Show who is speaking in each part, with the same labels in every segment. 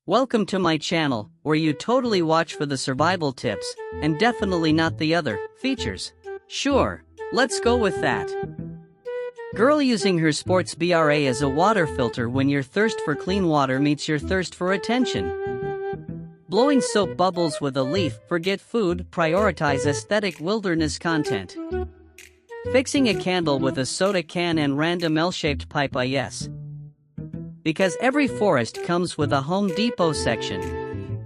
Speaker 1: Welcome to my channel, where you totally watch for the survival tips, and definitely not the other features. Sure, let's go with that. Girl using her sports bra as a water filter when your thirst for clean water meets your thirst for attention. Blowing soap bubbles with a leaf, forget food, prioritize aesthetic wilderness content. Fixing a candle with a soda can and random L-shaped pipe, yes. Because every forest comes with a Home Depot section.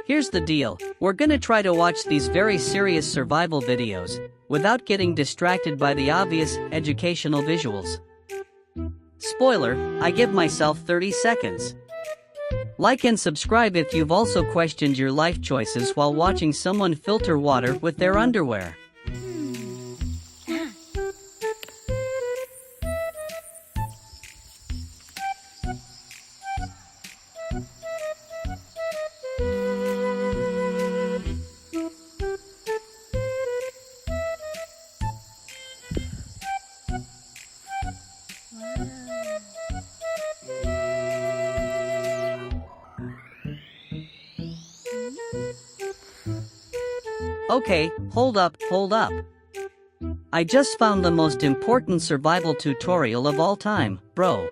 Speaker 1: Here's the deal, we're gonna try to watch these very serious survival videos, without getting distracted by the obvious, educational visuals. Spoiler, I give myself 30 seconds. Like and subscribe if you've also questioned your life choices while watching someone filter water with their underwear. Okay, hold up. I just found the most important survival tutorial of all time, bro.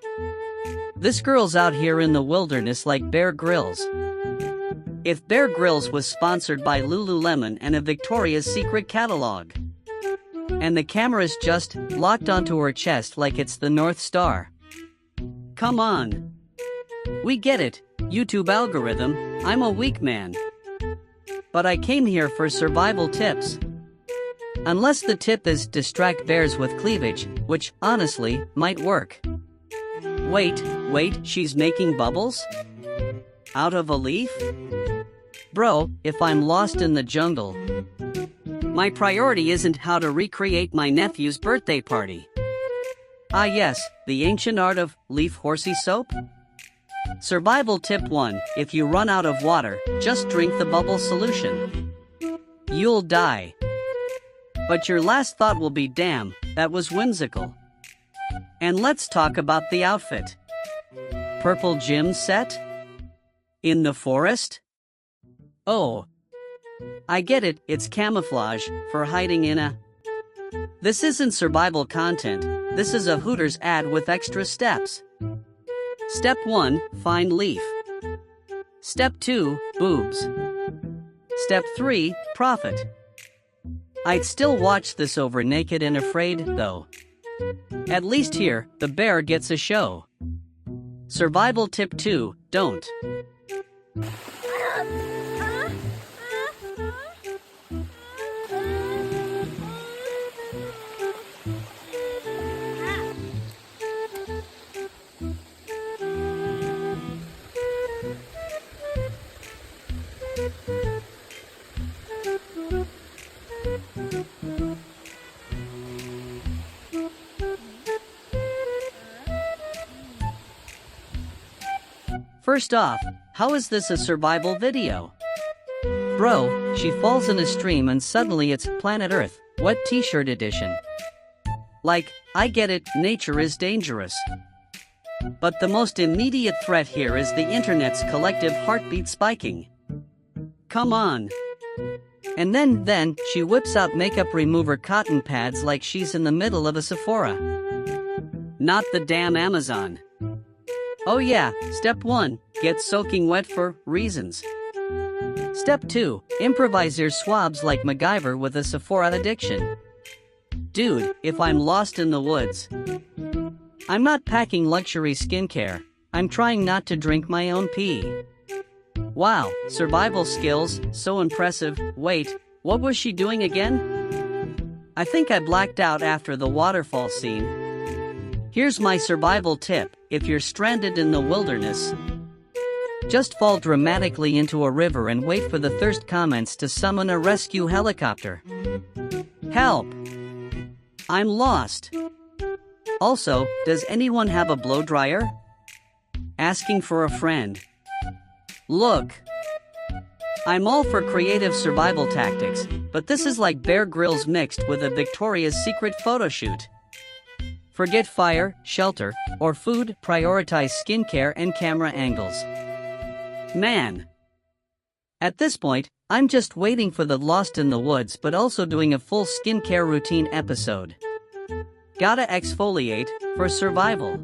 Speaker 1: This girl's out here in the wilderness like Bear Grylls. If Bear Grylls was sponsored by Lululemon and a Victoria's Secret catalog. And the camera's just locked onto her chest like it's the North Star. Come on. We get it, YouTube algorithm, I'm a weak man. But I came here for survival tips. Unless the tip is distract bears with cleavage, which, honestly, might work. Wait, she's making bubbles? Out of a leaf? Bro, if I'm lost in the jungle, my priority isn't how to recreate my nephew's birthday party. Ah yes, the ancient art of leaf horsey soap? Survival tip 1, if you run out of water, just drink the bubble solution. You'll die. But your last thought will be, damn, that was whimsical. And let's talk about the outfit. Purple gym set? In the forest? Oh. I get it, it's camouflage, for hiding in a... This isn't survival content, this is a Hooters ad with extra steps. Step 1, find leaf. Step 2, boobs. Step 3, profit. I'd still watch this over naked and afraid, though. At least here, the bear gets a show. Survival tip 2, don't. First off, how is this a survival video? Bro, she falls in a stream and suddenly it's Planet Earth, wet t-shirt edition. Like, I get it, nature is dangerous. But the most immediate threat here is the internet's collective heartbeat spiking. Come on. And then she whips out makeup remover cotton pads like she's in the middle of a Sephora. Not the damn Amazon. Oh yeah, step 1, get soaking wet for reasons. Step 2, improvise your swabs like MacGyver with a Sephora addiction. Dude, if I'm lost in the woods, I'm not packing luxury skincare, I'm trying not to drink my own pee. Wow, survival skills, so impressive. Wait, what was she doing again? I think I blacked out after the waterfall scene. Here's my survival tip, if you're stranded in the wilderness, just fall dramatically into a river and wait for the thirst comments to summon a rescue helicopter. Help! I'm lost. Also, does anyone have a blow dryer? Asking for a friend. Look. I'm all for creative survival tactics, but this is like Bear Grylls mixed with a Victoria's Secret photo shoot. Forget fire, shelter, or food, prioritize skincare and camera angles. Man. At this point, I'm just waiting for the Lost in the Woods but also doing a full skincare routine episode. Gotta exfoliate, for survival.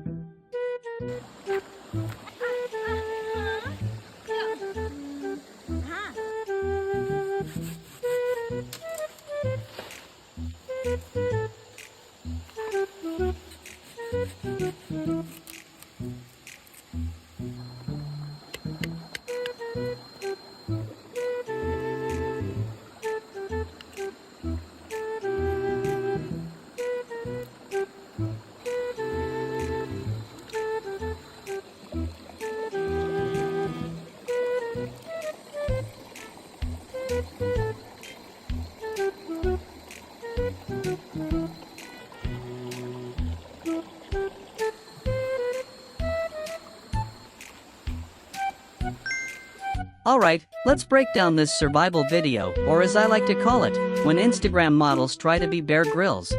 Speaker 1: Alright, let's break down this survival video, or as I like to call it, when Instagram models try to be Bear Grylls.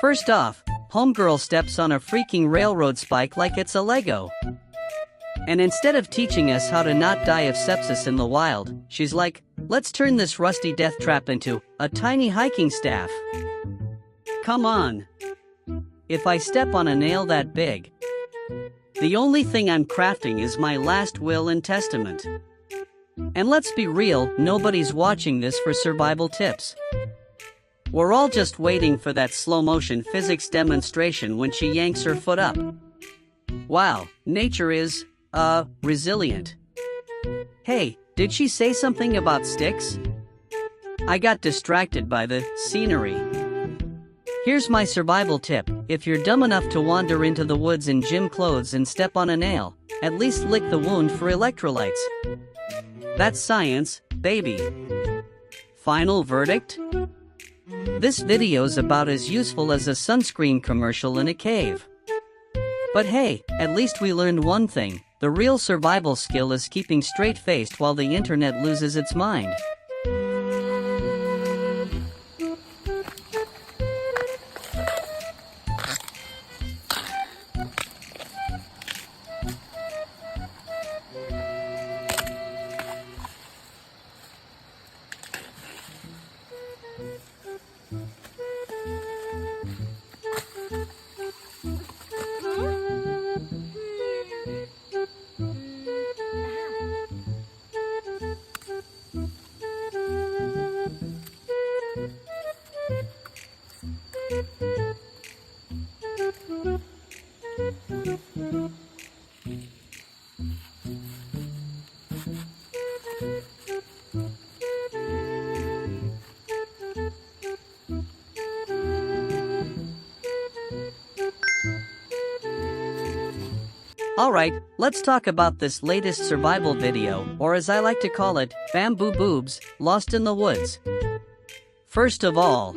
Speaker 1: First off, homegirl steps on a freaking railroad spike like it's a Lego. And instead of teaching us how to not die of sepsis in the wild, she's like, let's turn this rusty death trap into a tiny hiking staff. Come on. If I step on a nail that big, the only thing I'm crafting is my last will and testament. And let's be real, nobody's watching this for survival tips. We're all just waiting for that slow-motion physics demonstration when she yanks her foot up. Wow, nature is, resilient. Hey, did she say something about sticks? I got distracted by the scenery. Here's my survival tip: if you're dumb enough to wander into the woods in gym clothes and step on a nail, at least lick the wound for electrolytes. That's science, baby. Final verdict? This video's about as useful as a sunscreen commercial in a cave. But hey, at least we learned one thing: the real survival skill is keeping straight-faced while the internet loses its mind. Alright, let's talk about this latest survival video, or as I like to call it, Bamboo Boobs, Lost in the Woods. First of all,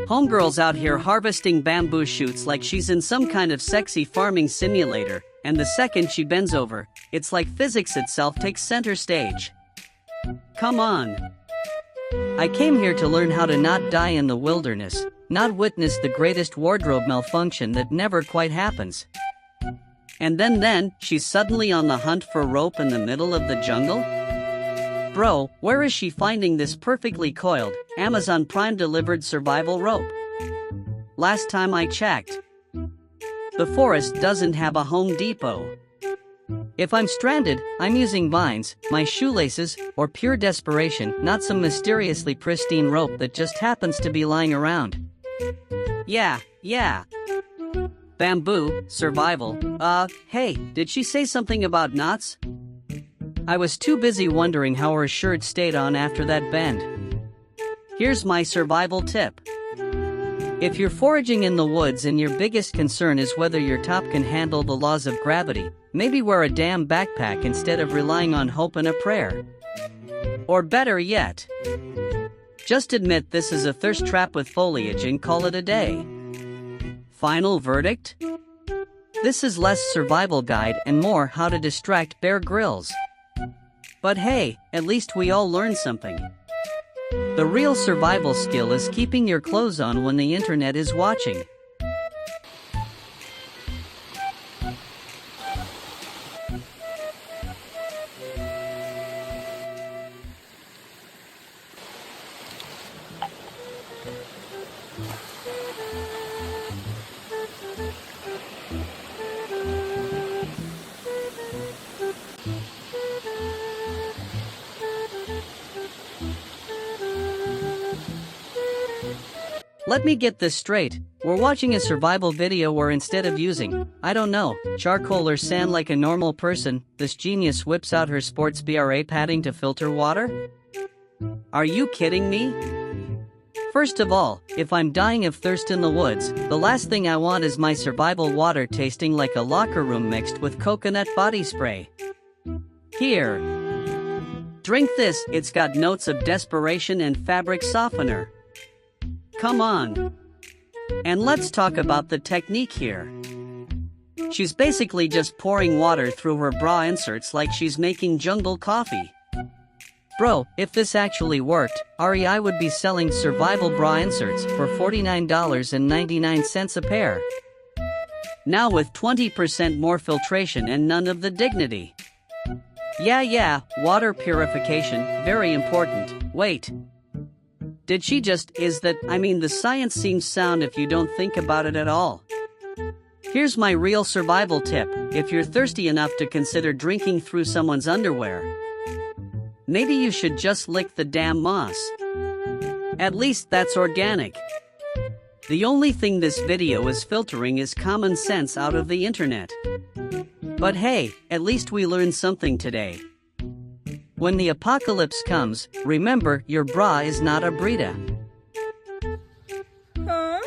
Speaker 1: homegirl's out here harvesting bamboo shoots like she's in some kind of sexy farming simulator, and the second she bends over, it's like physics itself takes center stage. Come on. I came here to learn how to not die in the wilderness, not witness the greatest wardrobe malfunction that never quite happens. And then, she's suddenly on the hunt for rope in the middle of the jungle? Bro, where is she finding this perfectly coiled, Amazon Prime delivered survival rope? Last time I checked, the forest doesn't have a Home Depot. If I'm stranded, I'm using vines, my shoelaces, or pure desperation, not some mysteriously pristine rope that just happens to be lying around. Yeah. Bamboo, survival. Hey, did she say something about knots? I was too busy wondering how her shirt stayed on after that bend. Here's my survival tip. If you're foraging in the woods and your biggest concern is whether your top can handle the laws of gravity, maybe wear a damn backpack instead of relying on hope and a prayer. Or better yet, just admit this is a thirst trap with foliage and call it a day. Final verdict? This is less survival guide and more how to distract Bear Grylls. But hey, at least we all learned something. The real survival skill is keeping your clothes on when the internet is watching. Let me get this straight. We're watching a survival video where instead of using, I don't know, charcoal or sand like a normal person, this genius whips out her sports bra padding to filter water? Are you kidding me? First of all, if I'm dying of thirst in the woods, the last thing I want is my survival water tasting like a locker room mixed with coconut body spray. Here. Drink this, it's got notes of desperation and fabric softener. Come on. And let's talk about the technique here. She's basically just pouring water through her bra inserts like she's making jungle coffee. Bro, if this actually worked, REI would be selling survival bra inserts for $49.99 a pair. Now with 20% more filtration and none of the dignity. Yeah, water purification, very important. Wait. Did she just, the science seems sound if you don't think about it at all. Here's my real survival tip, if you're thirsty enough to consider drinking through someone's underwear. Maybe you should just lick the damn moss. At least that's organic. The only thing this video is filtering is common sense out of the internet. But hey, at least we learned something today. When the apocalypse comes, remember your bra is not a Brita.
Speaker 2: Huh?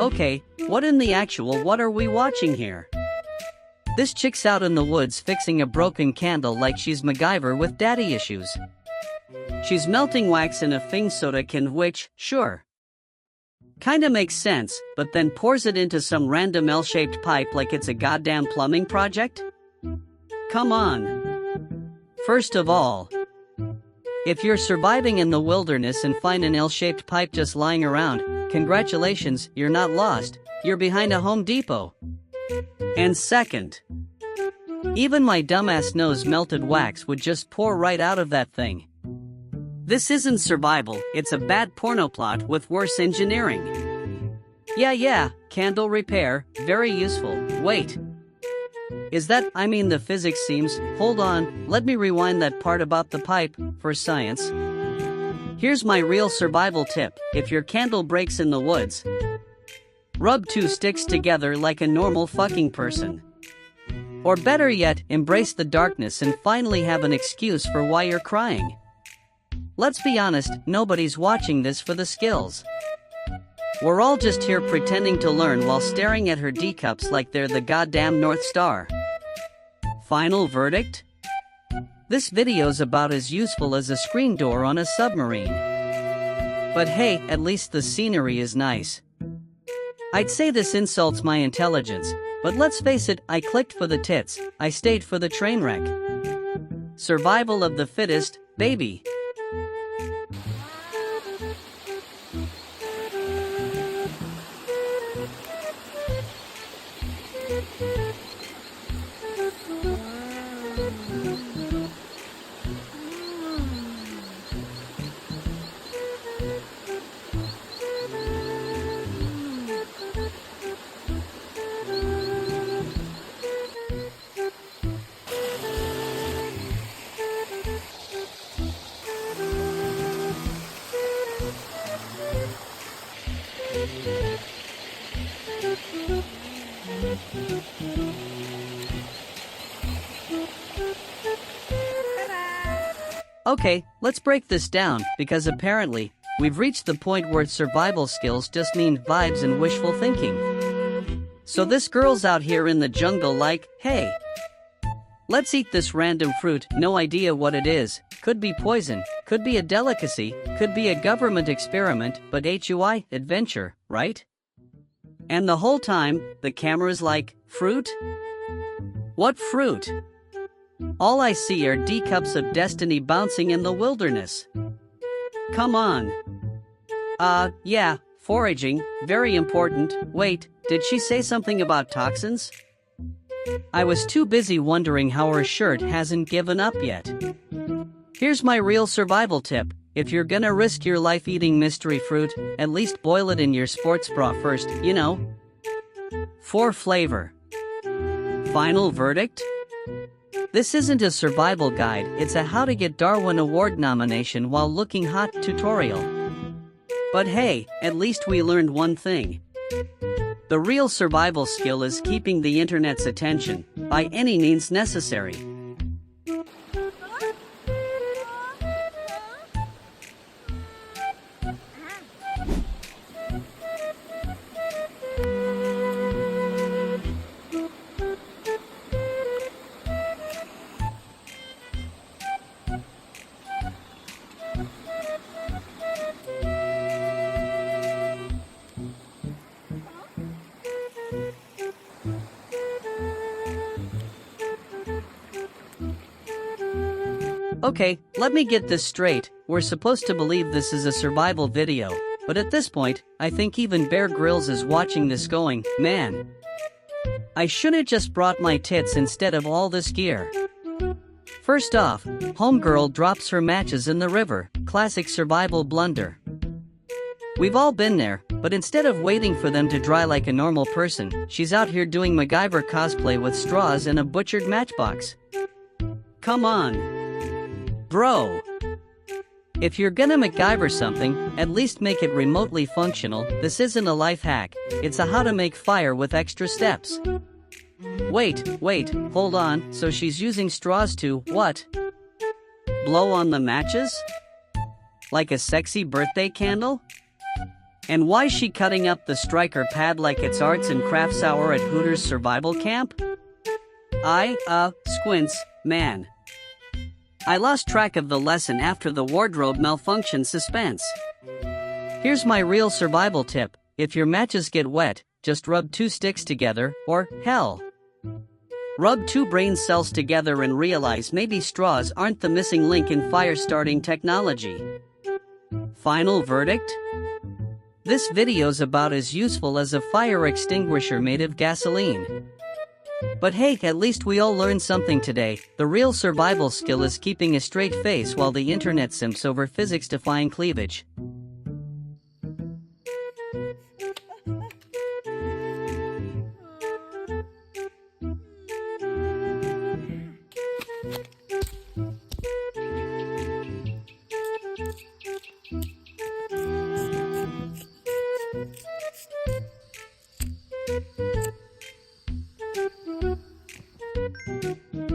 Speaker 1: Okay, what in the actual what are we watching here? This chick's out in the woods fixing a broken candle like she's MacGyver with daddy issues. She's melting wax in a thing soda can which, sure. Kinda makes sense, but then pours it into some random L-shaped pipe like it's a goddamn plumbing project? Come on. First of all, if you're surviving in the wilderness and find an L-shaped pipe just lying around, congratulations, you're not lost, you're behind a Home Depot. And second, even my dumbass knows melted wax would just pour right out of that thing. This isn't survival, it's a bad porno plot with worse engineering. Yeah, candle repair, very useful. Wait. Is that, the physics seems, hold on, let me rewind that part about the pipe, for science. Here's my real survival tip, if your candle breaks in the woods, rub 2 sticks together like a normal fucking person. Or better yet, embrace the darkness and finally have an excuse for why you're crying. Let's be honest, nobody's watching this for the skills. We're all just here pretending to learn while staring at her D-cups like they're the goddamn North Star. Final verdict? This video's about as useful as a screen door on a submarine. But hey, at least the scenery is nice. I'd say this insults my intelligence, but let's face it, I clicked for the tits, I stayed for the train wreck. Survival of the fittest, baby. Okay, let's break this down, because apparently, we've reached the point where survival skills just mean vibes and wishful thinking. So this girl's out here in the jungle like, hey, let's eat this random fruit, no idea what it is, could be poison, could be a delicacy, could be a government experiment, but HUI, adventure, right? And the whole time, the camera's like, fruit? What fruit? All I see are D-cups of destiny bouncing in the wilderness. Come on. Yeah, Foraging, very important. Wait, did she say something about toxins? I was too busy wondering how her shirt hasn't given up yet. Here's my real survival tip. If you're gonna risk your life eating mystery fruit, at least boil it in your sports bra first, you know. For flavor. Final verdict? This isn't a survival guide, it's a how to get Darwin Award nomination while looking hot tutorial. But hey, at least we learned one thing. The real survival skill is keeping the internet's attention, by any means necessary. Okay, let me get this straight. We're supposed to believe this is a survival video, but at this point, I think even Bear Grylls is watching this going, man. I should've just brought my tits instead of all this gear. First off, homegirl drops her matches in the river, classic survival blunder. We've all been there, but instead of waiting for them to dry like a normal person, she's out here doing MacGyver cosplay with straws and a butchered matchbox. Come on. Bro. If you're gonna MacGyver something, at least make it remotely functional. This isn't a life hack, it's a how to make fire with extra steps. Wait, hold on, so she's using straws to, what? Blow on the matches? Like a sexy birthday candle? And why's she cutting up the striker pad like it's arts and crafts hour at Hooters survival camp? Squints, man. I lost track of the lesson after the wardrobe malfunction suspense. Here's my real survival tip. If your matches get wet, just rub 2 sticks together, or, hell, rub 2 brain cells together and realize maybe straws aren't the missing link in fire-starting technology. Final verdict? This video's about as useful as a fire extinguisher made of gasoline. But hey, at least we all learned something today. The real survival skill is keeping a straight face while the internet simps over physics-defying cleavage.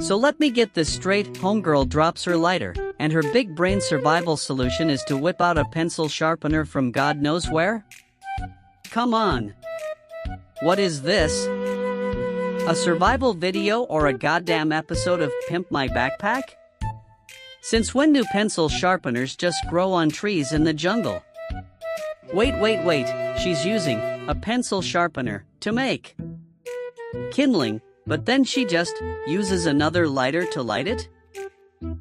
Speaker 1: So let me get this straight, homegirl drops her lighter, and her big brain survival solution is to whip out a pencil sharpener from God knows where? Come on. What is this? A survival video or a goddamn episode of Pimp My Backpack? Since when do pencil sharpeners just grow on trees in the jungle? Wait, she's using a pencil sharpener to make kindling. But then she just uses another lighter to light it?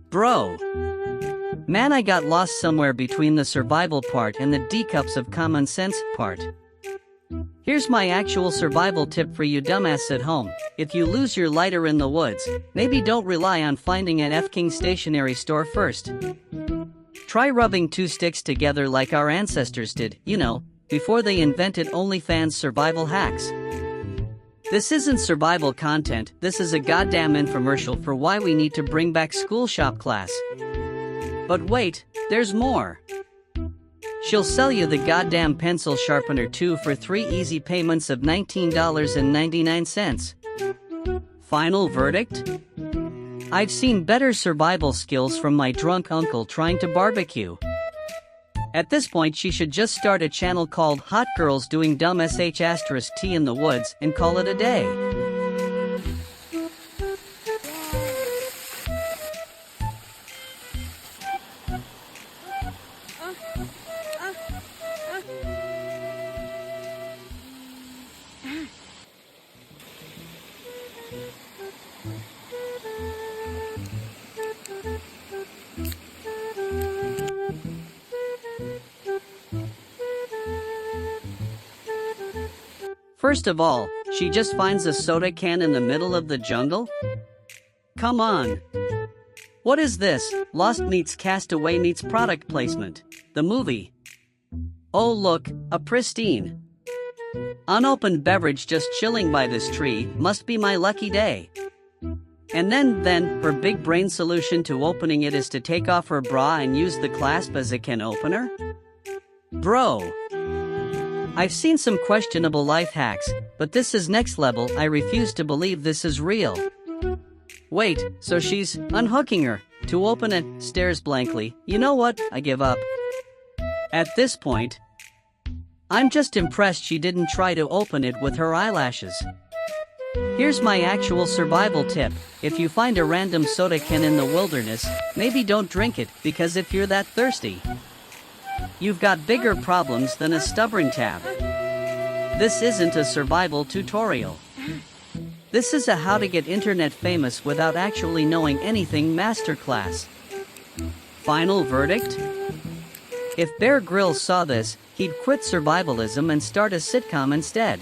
Speaker 1: Bro. Man, I got lost somewhere between the survival part and the D-cups of common sense part. Here's my actual survival tip for you dumbass at home. If you lose your lighter in the woods, maybe don't rely on finding an F-King stationery store first. Try rubbing 2 sticks together like our ancestors did, you know, before they invented OnlyFans survival hacks. This isn't survival content, this is a goddamn infomercial for why we need to bring back school shop class. But wait, there's more. She'll sell you the goddamn pencil sharpener too for 3 easy payments of $19.99. Final verdict? I've seen better survival skills from my drunk uncle trying to barbecue. At this point she should just start a channel called Hot Girls Doing Dumb *T in the Woods and call it a day. First of all, she just finds a soda can in the middle of the jungle? Come on. What is this? Lost meets Castaway meets product placement. The movie. Oh look, a pristine, unopened beverage just chilling by this tree, must be my lucky day. And then, her big brain solution to opening it is to take off her bra and use the clasp as a can opener? Bro. I've seen some questionable life hacks, but this is next level. I refuse to believe this is real. Wait, so she's unhooking her to open it, stares blankly. You know what? I give up. At this point, I'm just impressed she didn't try to open it with her eyelashes. Here's my actual survival tip. If you find a random soda can in the wilderness, maybe don't drink it, because if you're that thirsty, you've got bigger problems than a stubborn tab. This isn't a survival tutorial. This is a how to get internet famous without actually knowing anything masterclass. Final verdict? If Bear Grylls saw this, he'd quit survivalism and start a sitcom instead.